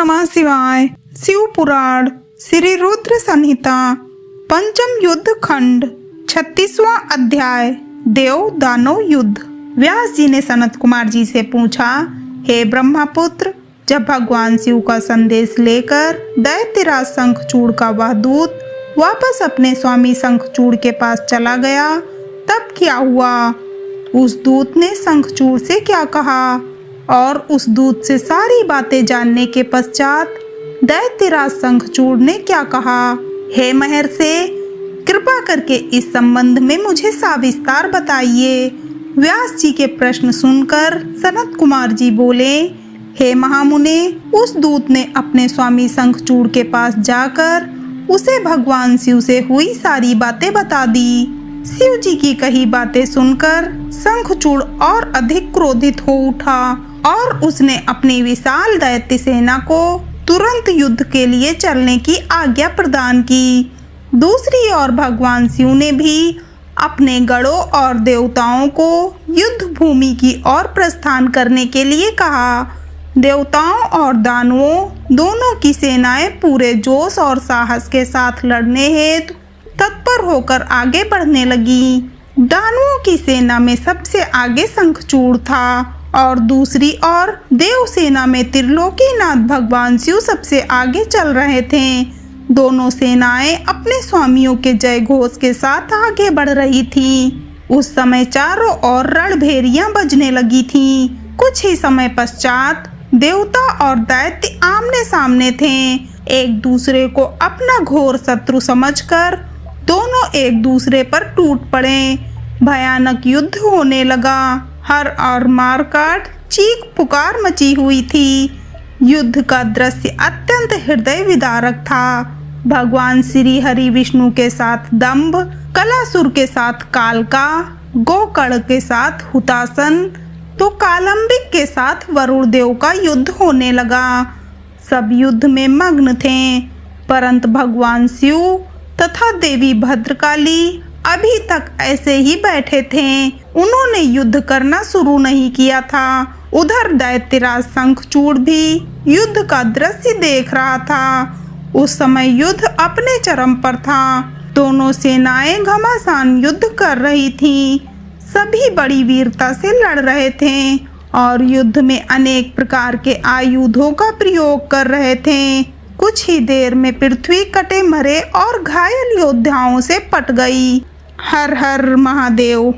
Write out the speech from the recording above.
नमः शिवाय। शिव पुराण श्री रुद्र संहिता पंचम युद्ध खंड 36वां अध्याय देव दानव युद्ध। व्यास जी ने सनत कुमार जी से पूछा, हे ब्रह्मपुत्र, जब भगवान शिव का संदेश लेकर दैत्यराज शंखचूड़ का वह दूत वापस अपने स्वामी शंखचूड़ के पास चला गया, तब क्या हुआ? उस दूत ने शंखचूड़ से क्या कहा और उस दूत से सारी बातें जानने के पश्चात दैत्यराज शंखचूड़ ने क्या कहा? हे महर्षि, कृपा करके इस संबंध में मुझे सविस्तार बताइए। व्यास जी के प्रश्न सुनकर सनत कुमार जी बोले, हे महामुने, उस दूत ने अपने स्वामी शंखचूड़ के पास जाकर उसे भगवान शिव से हुई सारी बातें बता दी। शिव जी की कही बातें सुनकर शंखचूड़ और अधिक क्रोधित हो उठा और उसने अपनी विशाल दैत्य सेना को तुरंत युद्ध के लिए चलने की आज्ञा प्रदान की। दूसरी ओर भगवान शिव ने भी अपने गणों और देवताओं को युद्ध भूमि की ओर प्रस्थान करने के लिए कहा। देवताओं और दानवों दोनों की सेनाएं पूरे जोश और साहस के साथ लड़ने हेतु तत्पर होकर आगे बढ़ने लगी। दानवों की सेना में सबसे आगे शंखचूड़ था और दूसरी ओर देव सेना में त्रिलोकीनाथ भगवान शिव सबसे आगे चल रहे थे। दोनों सेनाएं अपने स्वामियों के जय घोष के साथ आगे बढ़ रही थी। उस समय चारों ओर रणभेरियां बजने लगी थीं। कुछ ही समय पश्चात देवता और दैत्य आमने सामने थे। एक दूसरे को अपना घोर शत्रु समझकर दोनों एक दूसरे पर टूट पड़े। भयानक युद्ध होने लगा। हर और मारकाट, चीख पुकार मची हुई थी। युद्ध का दृश्य अत्यंत हृदय विदारक था। भगवान श्री हरि विष्णु के साथ दंभ, कलासुर के साथ कालका, गोकर्ण के साथ हुतासन तो कालंबिक के साथ वरुण देव का युद्ध होने लगा। सब युद्ध में मग्न थे, परंतु भगवान शिव तथा देवी भद्रकाली अभी तक ऐसे ही बैठे थे। उन्होंने युद्ध करना शुरू नहीं किया था। उधर दैत्यराज शंखचूड़ भी युद्ध का दृश्य देख रहा था। उस समय युद्ध अपने चरम पर था। दोनों सेनाएं घमासान युद्ध कर रही थीं। सभी बड़ी वीरता से लड़ रहे थे और युद्ध में अनेक प्रकार के आयुधों का प्रयोग कर रहे थे। कुछ ही देर में पृथ्वी कटे मरे और घायल योद्धाओं से पट गई। हर हर महादेव।